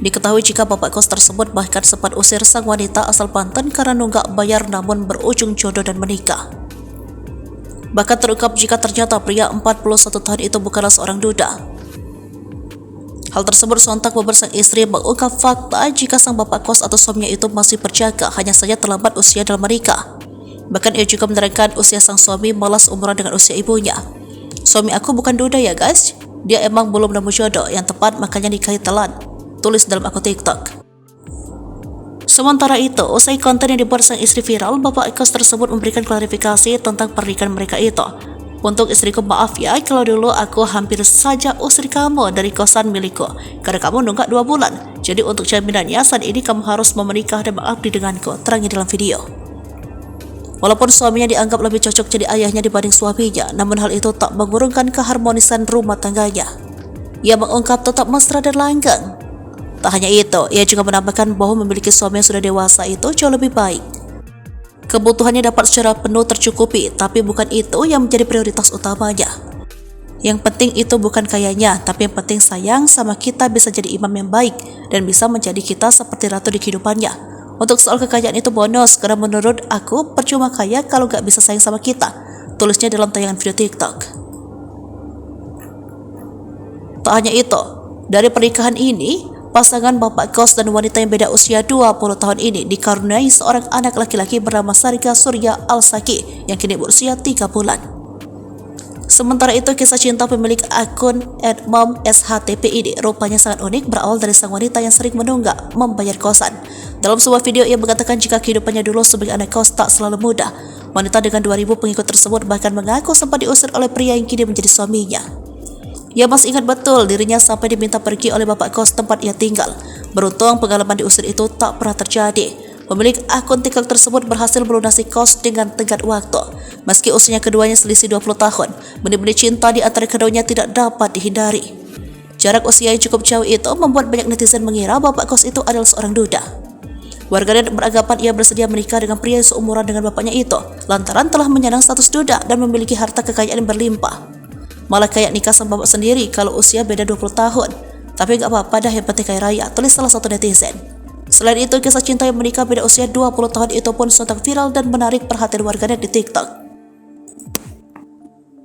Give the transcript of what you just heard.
Diketahui jika bapak kos tersebut bahkan sempat usir sang wanita asal Banten karena nunggak bayar namun berujung jodoh dan menikah. Bahkan terungkap jika ternyata pria 41 tahun itu bukanlah seorang duda. Hal tersebut sontak membuat sang istri mengungkap fakta jika sang bapak kos atau suaminya itu masih berjaga, hanya saja terlambat usia dalam menikah. Bahkan ia juga menerangkan usia sang suami malah seumuran dengan usia ibunya. "Suami aku bukan duda ya guys, dia emang belum nemu jodoh yang tepat makanya nikahi telat," tulis dalam akun TikTok. Sementara itu, usai konten yang dibuat sang istri viral, bapak kos tersebut memberikan klarifikasi tentang pernikahan mereka itu. "Untuk istriku, maaf ya kalau dulu aku hampir saja usir kamu dari kosan milikku karena kamu nunggak 2 bulan. Jadi untuk jaminannya saat ini kamu harus mau menikah dan mengabdi denganku," terangnya dalam video. Walaupun suaminya dianggap lebih cocok jadi ayahnya dibanding suaminya, namun hal itu tak mengurungkan keharmonisan rumah tangganya. Ia mengungkap tetap mesra dan langgeng. Tak hanya itu, ia juga menambahkan bahwa memiliki suami yang sudah dewasa itu jauh lebih baik. Kebutuhannya dapat secara penuh tercukupi, tapi bukan itu yang menjadi prioritas utamanya. Yang penting itu bukan kayanya, tapi yang penting sayang sama kita, bisa jadi imam yang baik dan bisa menjadi kita seperti ratu di kehidupannya. Untuk soal kekayaan itu bonus, karena menurut aku percuma kaya kalau gak bisa sayang sama kita, tulisnya dalam tayangan video TikTok. Tak hanya itu, dari pernikahan ini, pasangan bapak kos dan wanita yang beda usia 20 tahun ini dikaruniai seorang anak laki-laki bernama Sarika Surya Al-Saki yang kini berusia 3 bulan. Sementara itu, kisah cinta pemilik akun @momshtp ini rupanya sangat unik, berawal dari sang wanita yang sering menunggak membayar kosan. Dalam sebuah video, ia mengatakan jika kehidupannya dulu sebagai anak kos tak selalu mudah. Wanita dengan 2000 pengikut tersebut bahkan mengaku sempat diusir oleh pria yang kini menjadi suaminya. Ia masih ingat betul dirinya sampai diminta pergi oleh bapak kos tempat ia tinggal. Beruntung pengalaman diusir itu tak pernah terjadi. Pemilik akun TikTok tersebut berhasil melunasi kos dengan tenggat waktu. Meski usianya keduanya selisih 20 tahun, benih-benih cinta di antara keduanya tidak dapat dihindari. Jarak usia yang cukup jauh itu membuat banyak netizen mengira bapak kos itu adalah seorang duda. Warganet beranggapan ia bersedia menikah dengan pria seumuran dengan bapaknya itu, lantaran telah menyandang status duda dan memiliki harta kekayaan yang berlimpah. Malah kayak nikah sama bapak sendiri kalau usia beda 20 tahun. Tapi gak apa-apa dah, yang penting kaya raya, tulis salah satu netizen. Selain itu, kisah cinta yang menikah beda usia 20 tahun itu pun sontak viral dan menarik perhatian warganet di TikTok.